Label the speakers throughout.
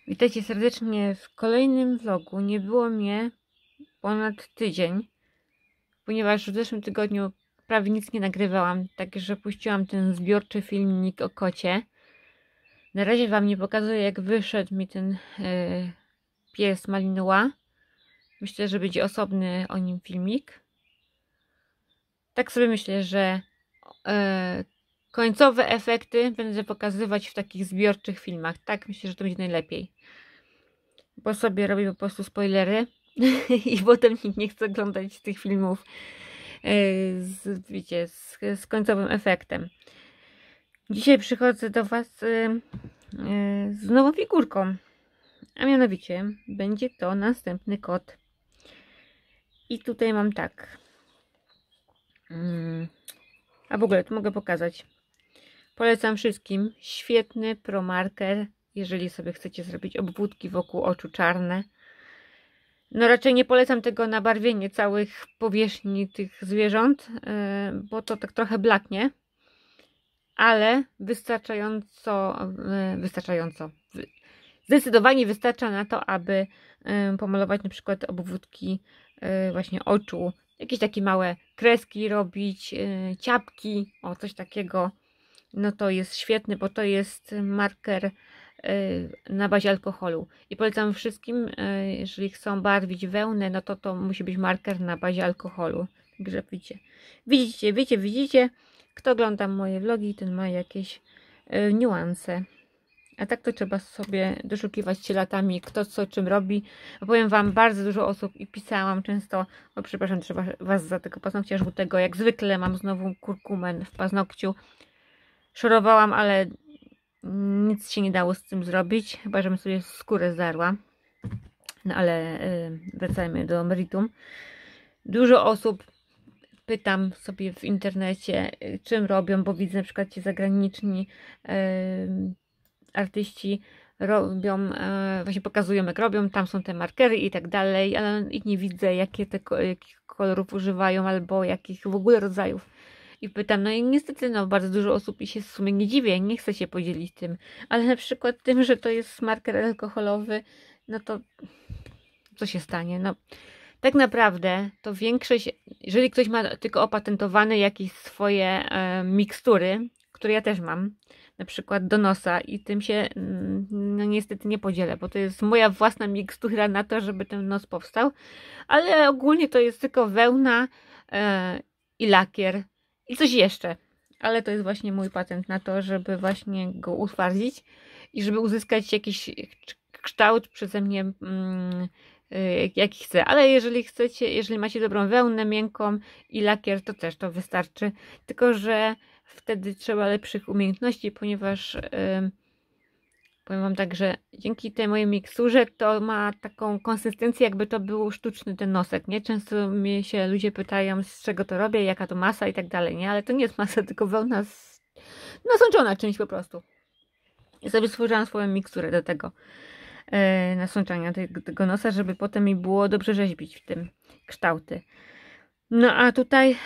Speaker 1: Witajcie serdecznie w kolejnym vlogu. Nie było mnie ponad tydzień, ponieważ w zeszłym tygodniu prawie nic nie nagrywałam, także puściłam ten zbiorczy filmik o kocie. Na razie wam nie pokazuję, jak wyszedł mi ten pies Malinois. Myślę, że będzie osobny o nim filmik. Tak sobie myślę, że końcowe efekty będę pokazywać w takich zbiorczych filmach. Tak myślę, że to będzie najlepiej. Bo sobie robię po prostu spoilery i potem nikt nie chce oglądać tych filmów wiecie, z końcowym efektem. Dzisiaj przychodzę do was z nową figurką, a mianowicie będzie to następny kot. I tutaj mam tak. A w ogóle tu mogę pokazać. Polecam wszystkim. Świetny Pro Marker, jeżeli sobie chcecie zrobić obwódki wokół oczu czarne. No raczej nie polecam tego na barwienie całych powierzchni tych zwierząt, bo to tak trochę blaknie. Ale zdecydowanie wystarcza na to, aby pomalować na przykład obwódki właśnie oczu. Jakieś takie małe kreski robić, ciapki, o coś takiego. No to jest świetny, bo to jest marker na bazie alkoholu. I polecam wszystkim, jeżeli chcą barwić wełnę, no to musi być marker na bazie alkoholu. Także widzicie, kto ogląda moje vlogi, ten ma jakieś niuanse. A tak to trzeba sobie doszukiwać się latami, kto co czym robi. Powiem wam, bardzo dużo osób i pisałam często, o przepraszam, trzeba was za tego paznokcia żółtego. Jak zwykle mam znowu kurkumen w paznokciu. Szorowałam, ale nic się nie dało z tym zrobić, chyba żebym sobie skórę zdarła. No ale wracajmy do meritum. Dużo osób pytam sobie w internecie, czym robią, bo widzę na przykład ci zagraniczni artyści robią, właśnie pokazują, jak robią, tam są te markery i tak dalej, ale ich nie widzę, jakich kolorów używają, albo jakich w ogóle rodzajów. I pytam, no i niestety no, bardzo dużo osób i się w sumie nie dziwię, nie chce się podzielić tym, ale na przykład tym, że to jest marker alkoholowy, no to co się stanie? No tak naprawdę to większość, jeżeli ktoś ma tylko opatentowane jakieś swoje mikstury, które ja też mam, na przykład do nosa, i tym się no niestety nie podzielę, bo to jest moja własna mikstura na to, żeby ten nos powstał, ale ogólnie to jest tylko wełna i lakier i coś jeszcze, ale to jest właśnie mój patent na to, żeby właśnie go utwardzić i żeby uzyskać jakiś kształt przeze mnie jaki chcę, ale jeżeli chcecie, jeżeli macie dobrą wełnę miękką i lakier, to też to wystarczy, tylko że wtedy trzeba lepszych umiejętności, ponieważ powiem wam tak, że dzięki tej mojej miksturze to ma taką konsystencję, jakby to był sztuczny ten nosek, nie? Często mnie się ludzie pytają, z czego to robię, jaka to masa i tak dalej, nie? Ale to nie jest masa, tylko wełna nasączona czymś po prostu. Ja sobie stworzyłam swoją miksturę do tego nasączania tego nosa, żeby potem mi było dobrze rzeźbić w tym kształty. No a tutaj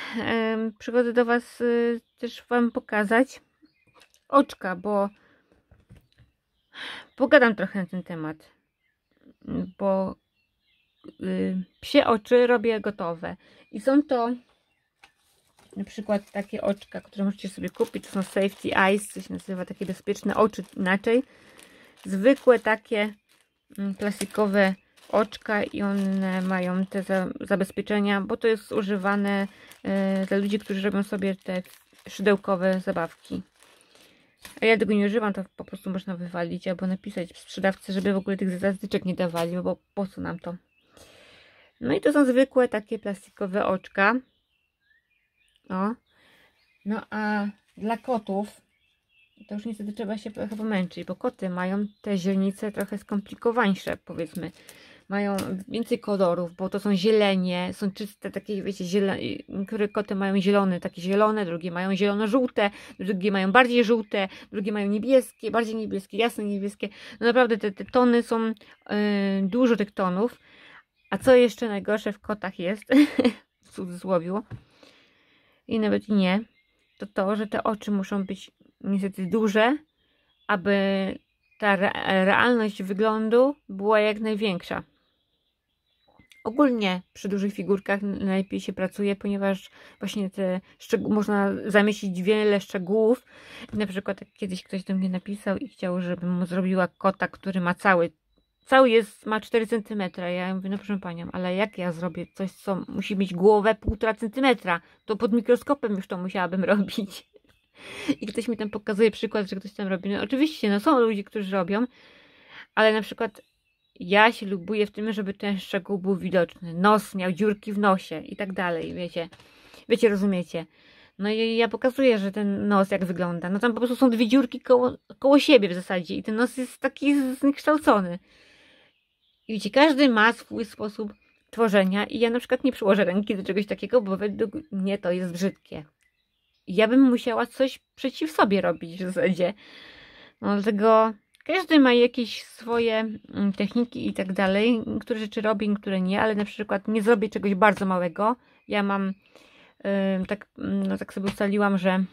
Speaker 1: przychodzę do was też wam pokazać oczka, bo pogadam trochę na ten temat, bo psie oczy robię gotowe i są to na przykład takie oczka, które możecie sobie kupić, to są safety eyes, to się nazywa takie bezpieczne oczy inaczej, zwykłe takie plastikowe oczka i one mają te zabezpieczenia, bo to jest używane dla ludzi, którzy robią sobie te szydełkowe zabawki. A ja tego nie używam, to po prostu można wywalić albo napisać sprzedawcy, żeby w ogóle tych zatyczek nie dawali, bo po co nam to? No i to są zwykłe takie plastikowe oczka. O. No a dla kotów to już niestety trzeba się trochę pomęczyć, bo koty mają te źrenice trochę skomplikowańsze, powiedzmy. Mają więcej kolorów, bo to są zielenie, są czyste, takie wiecie, niektóre koty mają zielone, takie zielone, drugie mają zielono-żółte, drugie mają bardziej żółte, drugie mają niebieskie, bardziej niebieskie, jasne niebieskie. No naprawdę te tony są, dużo tych tonów. A co jeszcze najgorsze w kotach jest, w cudzysłowie, i nawet nie, to to, że te oczy muszą być niestety duże, aby ta realność wyglądu była jak największa. Ogólnie przy dużych figurkach najlepiej się pracuje, ponieważ właśnie można zamieścić wiele szczegółów. Na przykład jak kiedyś ktoś do mnie napisał i chciał, żebym mu zrobiła kota, który ma cały ma 4 cm. Ja mówię, no proszę panią, ale jak ja zrobię coś, co musi mieć głowę 1,5 cm? To pod mikroskopem już to musiałabym robić. I ktoś mi tam pokazuje przykład, że ktoś tam robi. No oczywiście, no są ludzie, którzy robią, ale na przykład ja się lubuję w tym, żeby ten szczegół był widoczny. Nos miał dziurki w nosie i tak dalej, wiecie, rozumiecie. No i ja pokazuję, że ten nos jak wygląda. No tam po prostu są 2 dziurki koło siebie w zasadzie i ten nos jest taki zniekształcony. I wiecie, każdy ma swój sposób tworzenia i ja na przykład nie przyłożę ręki do czegoś takiego, bo według mnie to jest brzydkie. Ja bym musiała coś przeciw sobie robić w zasadzie. No dlatego każdy ma jakieś swoje techniki i tak dalej. Niektóre rzeczy robię, niektóre nie, ale na przykład nie zrobię czegoś bardzo małego. Ja mam, tak sobie ustaliłam, że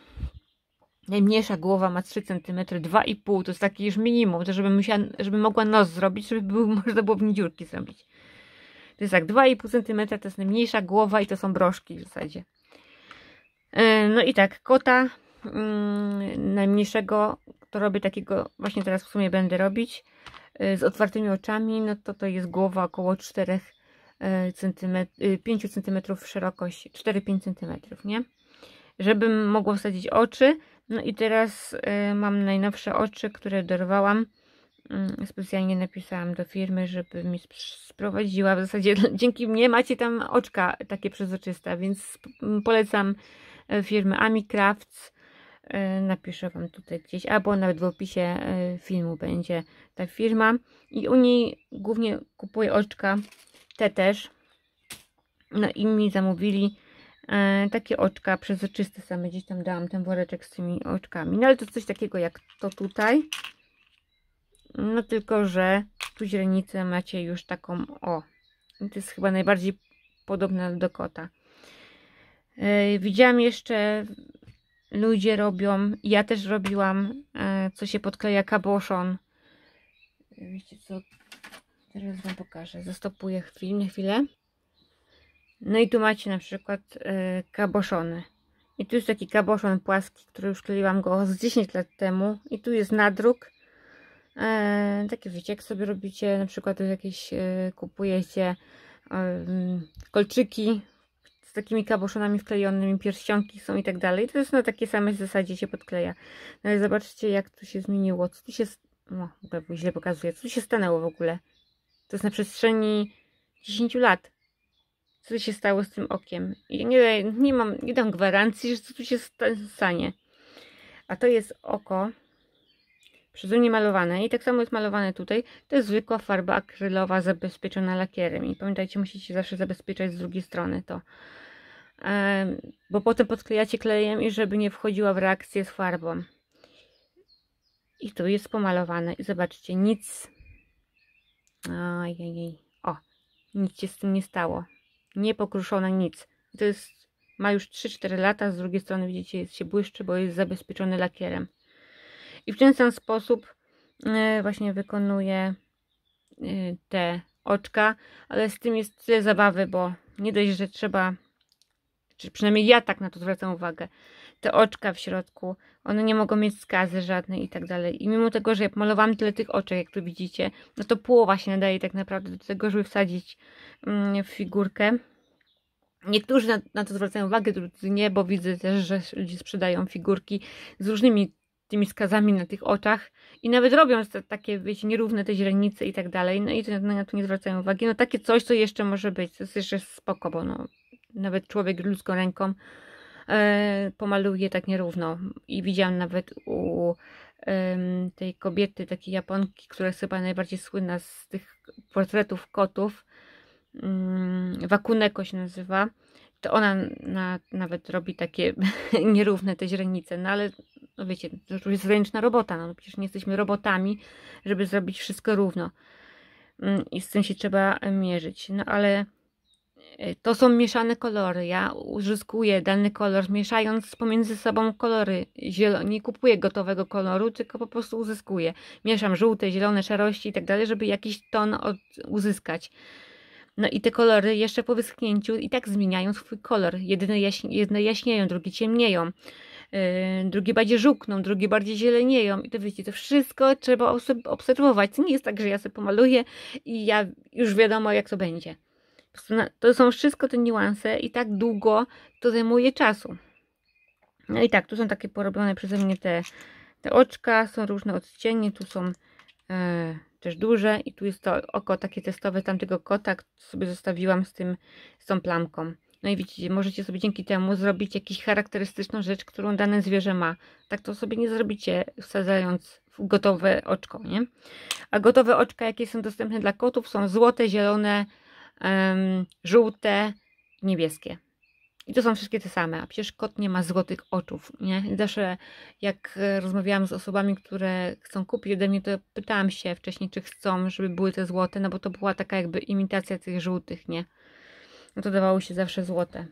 Speaker 1: najmniejsza głowa ma 3 cm, 2,5 to jest takie już minimum, to żeby mogła nos zrobić, można było w niej dziurki zrobić. To jest tak, 2,5 cm to jest najmniejsza głowa i to są broszki w zasadzie. No i tak, kota najmniejszego, to robię takiego, właśnie teraz w sumie będę robić, z otwartymi oczami, no to jest głowa około 4 cm, 5 cm szerokość, 4-5 cm, nie? Żebym mogła wsadzić oczy. No i teraz mam najnowsze oczy, które dorwałam. Specjalnie napisałam do firmy, żeby mi sprowadziła. W zasadzie dzięki mnie macie tam oczka takie przezroczyste, więc polecam firmę Ami Crafts. Napiszę wam tutaj gdzieś, albo nawet w opisie filmu będzie ta firma. I u niej głównie kupuję oczka, te też. No i mi zamówili takie oczka przezroczyste same. Gdzieś tam dałam ten woreczek z tymi oczkami. No ale to jest coś takiego jak to tutaj. No tylko, że tu źrenicę macie już taką, o. I to jest chyba najbardziej podobna do kota. Widziałam jeszcze, ludzie robią, ja też robiłam, co się podkleja kaboszon. Wiecie co, teraz wam pokażę. Zastopuję film na chwilę. No i tu macie na przykład kaboszony. I tu jest taki kaboszon płaski, który już kleiłam go z 10 lat temu. I tu jest nadruk. Takie wiecie, jak sobie robicie, na przykład jakieś kupujecie kolczyki z takimi kaboszonami wklejonymi, pierścionki są i tak dalej. To jest na takiej samej zasadzie się podkleja. No ale zobaczcie, jak to się zmieniło. Co tu się... No, źle pokazuję. Co tu się stanęło w ogóle? To jest na przestrzeni 10 lat. Co się stało z tym okiem? I nie dam gwarancji, że co tu się stanie. A to jest oko przeze mnie malowane i tak samo jest malowane tutaj. To jest zwykła farba akrylowa zabezpieczona lakierem. I pamiętajcie, musicie zawsze zabezpieczać z drugiej strony to. Bo potem podklejacie klejem i żeby nie wchodziła w reakcję z farbą. I tu jest pomalowane. I zobaczcie, nic. Ojej. O, nic się z tym nie stało. Nie pokruszone nic. To jest, ma już 3-4 lata, z drugiej strony widzicie, się błyszczy, bo jest zabezpieczony lakierem. I w ten sam sposób właśnie wykonuję te oczka, ale z tym jest tyle zabawy, bo nie dość, że trzeba, czy przynajmniej ja tak na to zwracam uwagę, te oczka w środku, one nie mogą mieć skazy żadnej i tak dalej. I mimo tego, że ja malowałam tyle tych oczek, jak tu widzicie, no to połowa się nadaje tak naprawdę do tego, żeby wsadzić w figurkę. Niektórzy na to zwracają uwagę, drudzy nie, bo widzę też, że ludzie sprzedają figurki z różnymi tymi skazami na tych oczach i nawet robią takie, wiecie, nierówne te źrenice i tak dalej, no i na to nie zwracają uwagi. No takie coś, co jeszcze może być, to jest jeszcze spoko, bo no, nawet człowiek ludzką ręką pomaluje tak nierówno. I widziałam nawet u tej kobiety, takiej Japonki, która jest chyba najbardziej słynna z tych portretów kotów, Wakuneko się nazywa, to ona nawet robi takie nierówne te źrenice, no ale no wiecie, to już jest ręczna robota, no przecież nie jesteśmy robotami, żeby zrobić wszystko równo i z tym się trzeba mierzyć, no ale To są mieszane kolory. Ja uzyskuję dany kolor, mieszając pomiędzy sobą kolory. Nie kupuję gotowego koloru, tylko po prostu uzyskuję. Mieszam żółte, zielone, szarości i tak dalej, żeby jakiś ton uzyskać. No i te kolory jeszcze po wyschnięciu i tak zmieniają swój kolor. Jedne jaśnieją, drugie ciemnieją. Drugie bardziej żółkną, drugie bardziej zielenieją. I to wiecie, to wszystko trzeba obserwować. To nie jest tak, że ja sobie pomaluję i ja już wiadomo, jak to będzie. To są wszystko te niuanse i tak długo to zajmuje czasu. No i tak, tu są takie porobione przeze mnie te oczka, są różne odcienie, tu są też duże i tu jest to oko takie testowe tamtego kota, które sobie zostawiłam z tą plamką. No i widzicie, możecie sobie dzięki temu zrobić jakąś charakterystyczną rzecz, którą dane zwierzę ma. Tak to sobie nie zrobicie, wsadzając w gotowe oczko, nie? A gotowe oczka, jakie są dostępne dla kotów, są złote, zielone, żółte, niebieskie. I to są wszystkie te same, a przecież kot nie ma złotych oczów, nie? Zawsze jak rozmawiałam z osobami, które chcą kupić ode mnie, to pytałam się wcześniej, czy chcą, żeby były te złote, no bo to była taka jakby imitacja tych żółtych, nie? No to dawało się zawsze złote.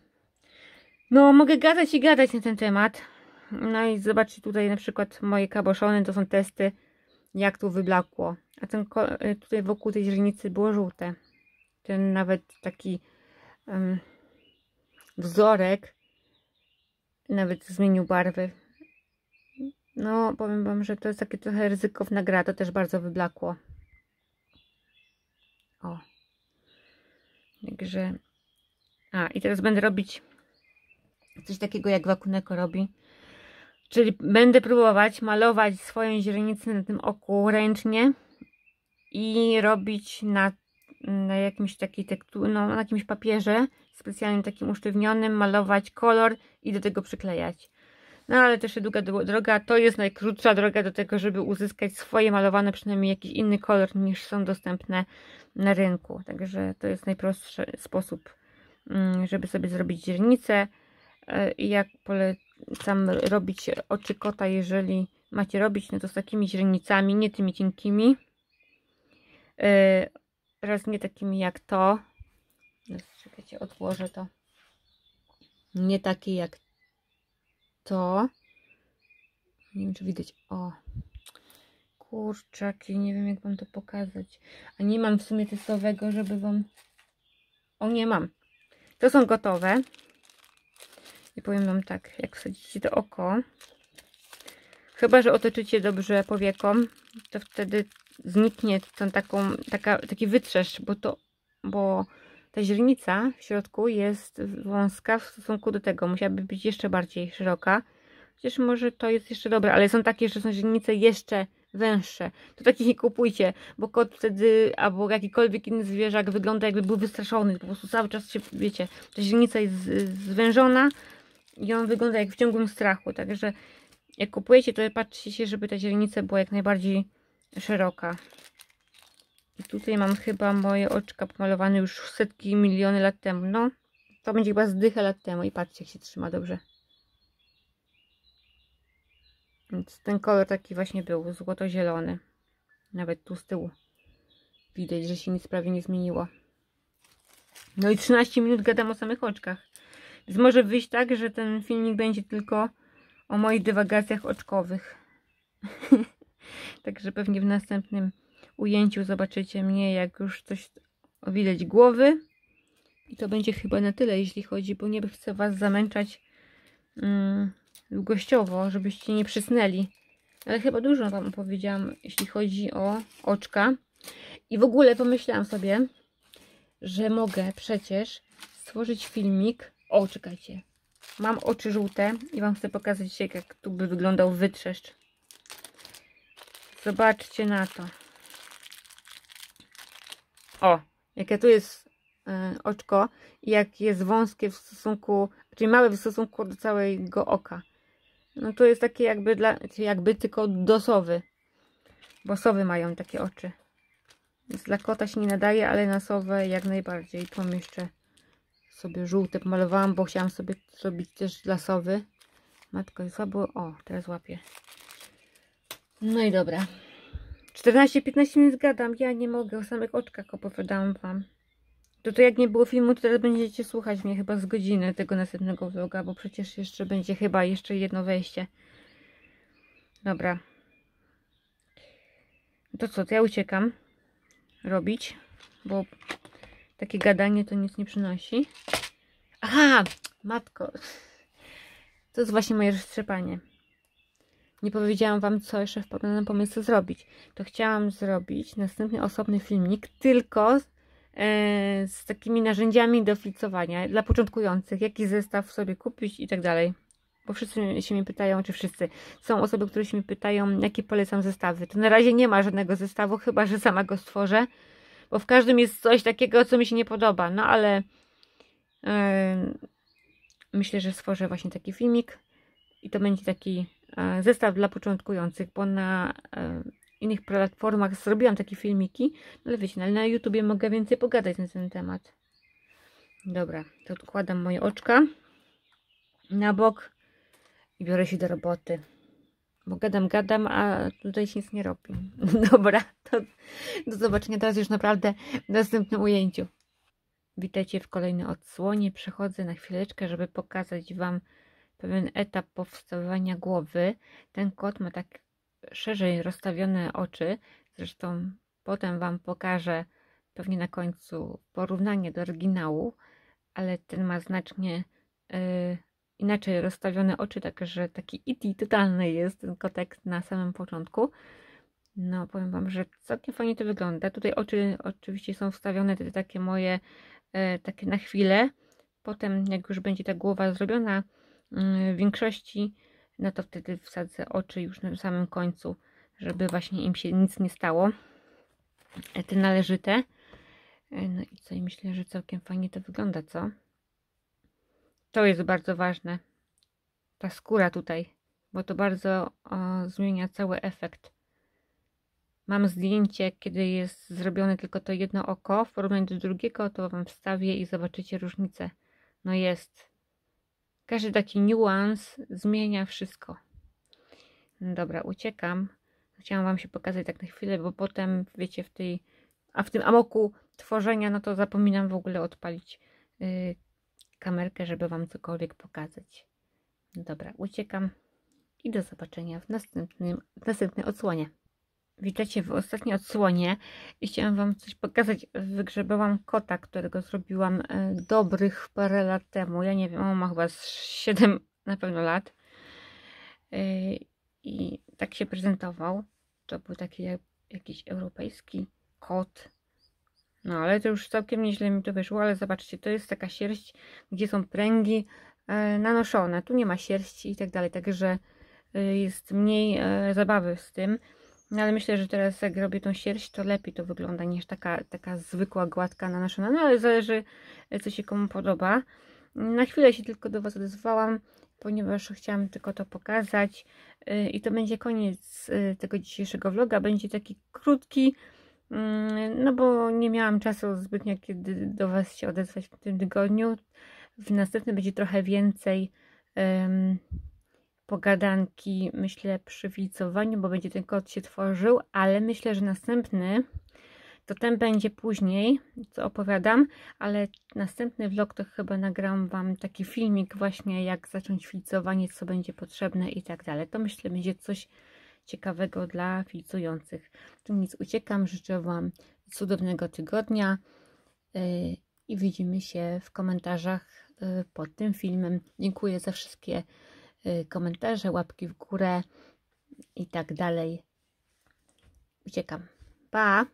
Speaker 1: No, mogę gadać i gadać na ten temat. No i zobaczcie tutaj na przykład moje kaboszony, to są testy, jak tu wyblakło. A tutaj wokół tej źrenicy było żółte. Ten nawet taki wzorek nawet zmienił barwy. No, powiem wam, że to jest takie trochę ryzykowna gra. To też bardzo wyblakło. O. Także... i teraz będę robić coś takiego, jak Wakuneko robi. Czyli będę próbować malować swoją źrenicę na tym oku ręcznie i robić na jakimś takiej na jakimś papierze specjalnie takim usztywnionym, malować kolor i do tego przyklejać. No ale też długa droga, to jest najkrótsza droga do tego, żeby uzyskać swoje malowane przynajmniej jakiś inny kolor niż są dostępne na rynku. Także to jest najprostszy sposób, żeby sobie zrobić źrenicę. I jak polecam robić oczy kota, jeżeli macie robić, no to z takimi źrenicami, nie tymi cienkimi. Raz nie takimi jak to. Czekajcie, odłożę to. Nie takie jak to. Nie wiem, czy widać. O, kurczaki, nie wiem, jak wam to pokazać. A nie mam w sumie testowego, żeby wam... O, nie mam. To są gotowe. I powiem wam tak, jak wsadzicie to oko, chyba że otoczycie dobrze powieką, to wtedy zniknie taki wytrzeszcz, bo ta źrenica w środku jest wąska w stosunku do tego. Musiałaby być jeszcze bardziej szeroka. Chociaż może to jest jeszcze dobre, ale są takie, że są źrenice jeszcze węższe. To takich nie kupujcie, bo kot wtedy, albo jakikolwiek inny zwierzak wygląda, jakby był wystraszony. Po prostu cały czas się, wiecie, ta źrenica jest zwężona i on wygląda jak w ciągłym strachu. Także jak kupujecie, to patrzcie się, żeby ta źrenica była jak najbardziej szeroka. I tutaj mam chyba moje oczka pomalowane już setki, miliony lat temu. No, to będzie chyba zdycha lat temu. I patrzcie, jak się trzyma dobrze. Więc ten kolor taki właśnie był, złoto-zielony. Nawet tu z tyłu widać, że się nic prawie nie zmieniło. No i 13 minut gadam o samych oczkach. Więc może wyjść tak, że ten filmik będzie tylko o moich dywagacjach oczkowych. Także pewnie w następnym ujęciu zobaczycie mnie, jak już coś widać głowy. I to będzie chyba na tyle, jeśli chodzi, bo nie chcę was zamęczać długościowo, żebyście nie przysnęli. Ale chyba dużo wam opowiedziałam, jeśli chodzi o oczka. I w ogóle pomyślałam sobie, że mogę przecież stworzyć filmik. O, czekajcie. Mam oczy żółte i wam chcę pokazać, jak tu by wyglądał wytrzeszcz. Zobaczcie na to. O, jakie tu jest oczko i jak jest wąskie w stosunku, czyli małe w stosunku do całego oka. No to jest takie jakby tylko do sowy. Bo sowy mają takie oczy. Więc dla kota się nie nadaje, ale na sowę jak najbardziej. Tu mam jeszcze sobie żółte pomalowałam, bo chciałam sobie zrobić też dla sowy. Matko, jest słabo. O, teraz łapię. No i dobra. 14-15 minut gadam. Ja nie mogę, o samych oczkach opowiadałam wam. To jak nie było filmu, to teraz będziecie słuchać mnie chyba z godziny tego następnego vloga, bo przecież jeszcze będzie chyba jeszcze jedno wejście. Dobra. To co, to ja uciekam robić, bo takie gadanie to nic nie przynosi. Aha! Matko! To jest właśnie moje roztrzepanie. Nie powiedziałam wam, co jeszcze wpadłam na pomysł zrobić. To chciałam zrobić następny osobny filmik, tylko z takimi narzędziami do flicowania dla początkujących. Jaki zestaw sobie kupić i tak dalej. Bo wszyscy się mnie pytają, czy wszyscy. Są osoby, które się mnie pytają, jakie polecam zestawy. To na razie nie ma żadnego zestawu, chyba że sama go stworzę. Bo w każdym jest coś takiego, co mi się nie podoba. No ale myślę, że stworzę właśnie taki filmik. I to będzie taki zestaw dla początkujących, bo na innych platformach zrobiłam takie filmiki, no ale wiecie, ale na YouTubie mogę więcej pogadać na ten temat. Dobra, to odkładam moje oczka na bok i biorę się do roboty. Bo gadam, a tutaj się nic nie robi. Dobra, to do zobaczenia teraz już naprawdę w następnym ujęciu. Witajcie w kolejnej odsłonie. Przechodzę na chwileczkę, żeby pokazać wam pewien etap powstawania głowy. Ten kot ma tak szerzej rozstawione oczy. Zresztą potem wam pokażę pewnie na końcu porównanie do oryginału, ale ten ma znacznie inaczej rozstawione oczy, także taki E.T. totalny jest ten kotek na samym początku. No powiem wam, że całkiem fajnie to wygląda. Tutaj oczy oczywiście są wstawione te takie moje takie na chwilę. Potem jak już będzie ta głowa zrobiona w większości, no to wtedy wsadzę oczy już na samym końcu, żeby właśnie im się nic nie stało. Te należyte. No i co? I myślę, że całkiem fajnie to wygląda, co? To jest bardzo ważne. Ta skóra tutaj, bo to bardzo zmienia cały efekt. Mam zdjęcie, kiedy jest zrobione tylko to jedno oko w porównaniu do drugiego, to wam wstawię i zobaczycie różnicę. No jest. Każdy taki niuans zmienia wszystko. No dobra, uciekam. Chciałam wam się pokazać tak na chwilę, bo potem, wiecie, w tym amoku tworzenia, no to zapominam w ogóle odpalić kamerkę, żeby wam cokolwiek pokazać. No dobra, uciekam i do zobaczenia w następnej odsłonie. Witajcie w ostatniej odsłonie i chciałam wam coś pokazać. Wygrzebałam kota, którego zrobiłam dobrych parę lat temu. Ja nie wiem, on ma chyba 7 na pewno lat. I tak się prezentował. To był taki jakiś europejski kot. No ale to już całkiem nieźle mi to wyszło, ale zobaczcie, to jest taka sierść, gdzie są pręgi nanoszone. Tu nie ma sierści i tak dalej, także jest mniej zabawy z tym. No ale myślę, że teraz jak robię tą sierść, to lepiej to wygląda niż taka zwykła, gładka nanoszona. No ale zależy, co się komu podoba. Na chwilę się tylko do was odezwałam, ponieważ chciałam tylko to pokazać. I to będzie koniec tego dzisiejszego vloga. Będzie taki krótki, no bo nie miałam czasu zbytnio, kiedy do was się odezwać w tym tygodniu. W następnym będzie trochę więcej pogadanki, myślę, przy flicowaniu, bo będzie ten kot się tworzył, ale myślę, że następny to ten będzie później, co opowiadam, ale następny vlog to chyba nagram wam taki filmik właśnie, jak zacząć flicowanie, co będzie potrzebne i tak dalej. To myślę, będzie coś ciekawego dla flicujących. Tu nic, uciekam, życzę wam cudownego tygodnia i widzimy się w komentarzach pod tym filmem. Dziękuję za wszystkie komentarze, łapki w górę i tak dalej. Uciekam. Pa!